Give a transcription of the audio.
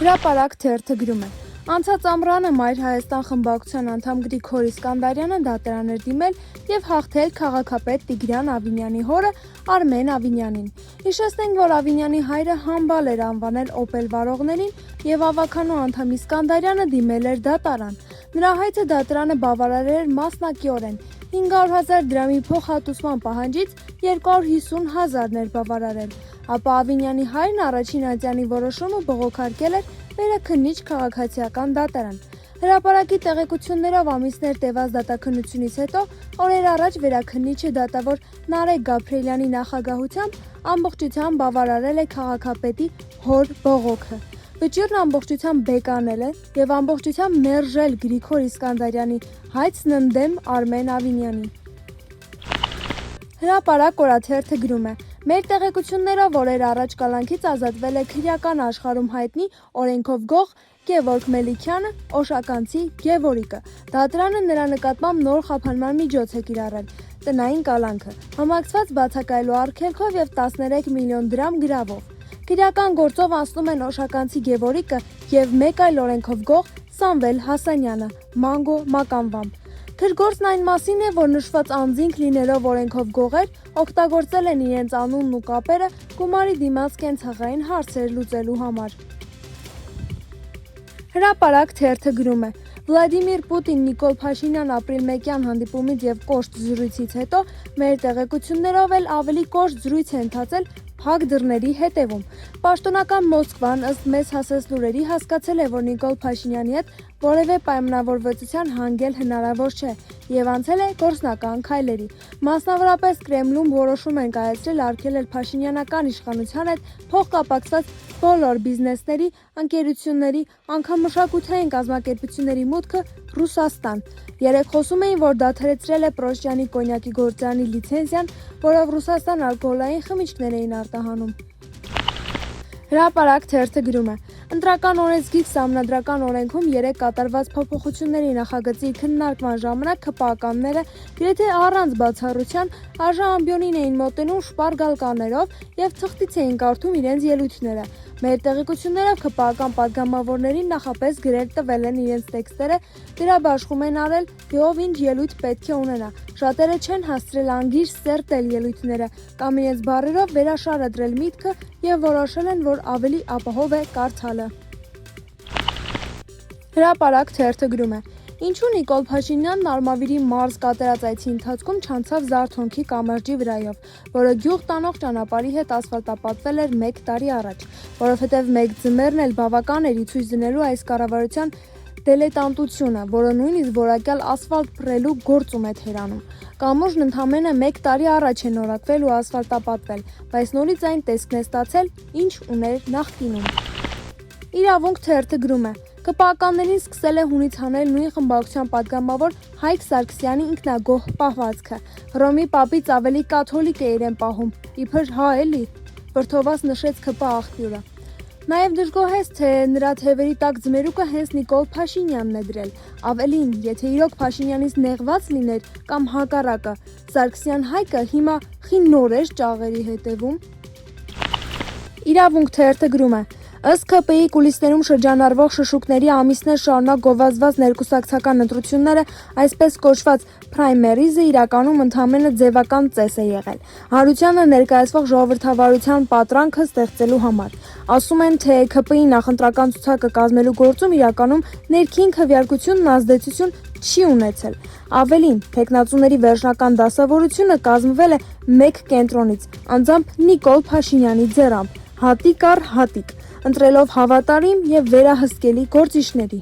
Հրապարակ թերթը գրում է. Անցած ամռանը Մայր Հայաստան խմբակցության անդամ Գրիգորի Սկանդարյանը դատարան էր դիմել եւ հաղթել քաղաքապետ Տիգրան Ավինյանի հորը Արմեն Ավինյանին։ Հիշեցնենք, որ Ավինյանի հայրը համբալ էր անվանել օպել վարողներին եւ ավականու անդամի Սկանդարյանը դիմել էր դատարան։ Նրա հայցը դատարանը բավարարել էր մասնակիորեն 500,000 դրամի փոխհատուցման պահանջից 250,000 ներբավարարել, ապա Ավինյանի հայրն առաջին ատյանի որոշումը բողոքարկել էր վերաքննիչ քաղաքացիական դատարան։ Հրապարակի տեղեկություններով ամիսներ տևած դատաքննությունից հետո օրեր առաջ վերաքննիչը դատավոր Նարեկ Գաբրիելյանի նախագահությամբ ամբողջությամբ բավարարել է քաղաքապետի հոր բողոքը։ Վճիռն ամբողջությամբ բեկանել է եւ ամբողջությամբ մերժել Գրիգորի Սկանդարյանի հայցն ընդդեմ Արմեն Ավինյանի։ Հրապարակ օրաթերթը գրում է. Մեր տեղեկություններով օրեր առաջ կալանքից ազատվել է քրեական աշխարհում հայտնի օրենքով գող Գևորգ Մելիքյանը, օշականցի Գևորիկը։ Դատարանը նրա նկատմամբ նոր խափանման միջոց է կիրառել՝ տնային կալանքը, համակցված բացակայելու արգելքով եւ 13 միլիոն դրամ գրավով։ Քրեական գործով անցնում են օշականցի Գևորիկը եւ մեկ այլ օրենքով գող Սամվել Հասանյանը, Մանգո մականվամբ։ Քրգործն այն մասին է, որ նշված անձինք լինելով օրենքով գողեր, օգտագործել են իրենց անունն ու կապերը գումարի դիմաց կենցաղային հարցեր լուծելու համար։ Հրապարակ թերթը գրում է. Վլադիմիր Պուտին Նիկոլ Փաշինյան ապրիլ 1-յան հանդիպումից եւ կոշտ զրույցից հետո մեր տեղեկություններով էլ ավելի կոշտ զրույց է ընթացել փակ դռների հետևում։ Պաշտոնական Մոսկվան ըստ մեզ հասած լուրերի հասկացել է, որ Նիկոլ Փաշինյանի հետ որևէ պայմանավորվածության հանգել հնարավոր չէ եւ անցել է գործնական քայլերի։ Մասնավորապես Կրեմլում որոշում են կայացրել արգելել Փաշինյանական իշխանության հետ փոխկապակցված բոլոր բիզնեսների, ընկերությունների, անգամ մշակութային կազմակերպությունների մուտքը Ռուսաստան։ Երեկ խոսում էին, որ դադարեցրել է Պրոշյանի կոնյակի գործարանի լիցենզիան, որով Ռուսաստան ալկոհոլային խմիչքներ էին արտահանում։ Հրապարակ թերթը գրում է. Ընտրական օրենսգիր սահմանադրական օրենքում 3 կատարված փոփոխությունների նախագծի քննարկման ժամանակ ԿՊԱ-ականները գրեթե առանց բացառության արժանամբյոնին էին մոտենում շպարգալ կաներով եւ թղթից էին կարդում իրենց ելույթները։ Մեր տեղեկություններով ԿՊԱ-ական падգամավորներին նախապես գրել տվել են իրենց տեքստերը, դրա բաշխում են արել ով ինչ ելույթ պետք է ունենա։ Շատերը չեն հասցրել անգիր սերտել ելույթները կամ իրենց բառերով վերաշարադրել միտքը եւ որոշել են, որ ավելի ապահով է կարդալը։ Հրապարակ թերթը գրում է. Ինչու Նիկոլ Փաշինյանն Արմավիրի մարզ կատարած այցի ընթացքում չանցավ Զարթոնքի կամրջի վրայով, որը գյուղ տանող ճանապարհի հետ ասֆալտապատվել էր 1 տարի առաջ, որովհետև մեկ ձմեռն էլ բավական էր ի ցույց դնելու այս կառավարության դելետանտությունը, որը նույնիսկ որակյալ ասֆալտ փռելու գործում է Թերանում։ Կամուրջն ընդամենը 1 տարի առաջ է նորակվել ու ասֆալտապատվել, բայց նորից այն տեսքն է ստացել, ինչ ուներ նախկինում։ Իրավունք թերթը գրում է. ԿՊԱ-ականներին սկսել է հունից հանել նույն խմբակցության падգամավոր Հայկ Սարգսյանի ինքնագոհ պահվածքը։ Հռոմի պապից ավելի կաթոլիկ է իրեն պահում, իբր հա էլի, վրդովված նշեց ԿՊԱ աղբյուրը։ Նաև դժգոհեց, թե նրա թևերի տակ ձմերուկը հենց Նիկոլ Փաշինյանն է դրել։ Ավելին, եթե իրոք Փաշինյանից նեղված լիներ կամ հակառակը, Սարգսյան Հայկը հիմա խի նոր էր ճաղերի հետևում։ Իրավունք թերթը գրում է. Ըստ ԿՊ-ի կուլիսներում շրջանառվող շշուկների ամիսներ շարունակ գովազդված ներկուսակցական ընտրությունները, այսպես կոչված փրայմերիզը իրականում ընդամենը ձևական ծես է եղել։ Հանրությանը ներկայացվող ժողովրդավարության պատրանքը ստեղծելու համար։ Ասում են, թե ԿՊ-ի նախընտրական ցուցակը կազմելու գործում իրականում ներքին քվեարկությունն ազդեցություն չի ունեցել։ Ավելին, թեկնածուների վերջնական դասավորությունը կազմվել է մեկ կենտրոնից, անձամբ Նիկոլ Փաշինյանի ձեռամբ, հատիկ առ հատիկ, ընտրելով հավատարիմ եւ վերահսկելի գործիչների։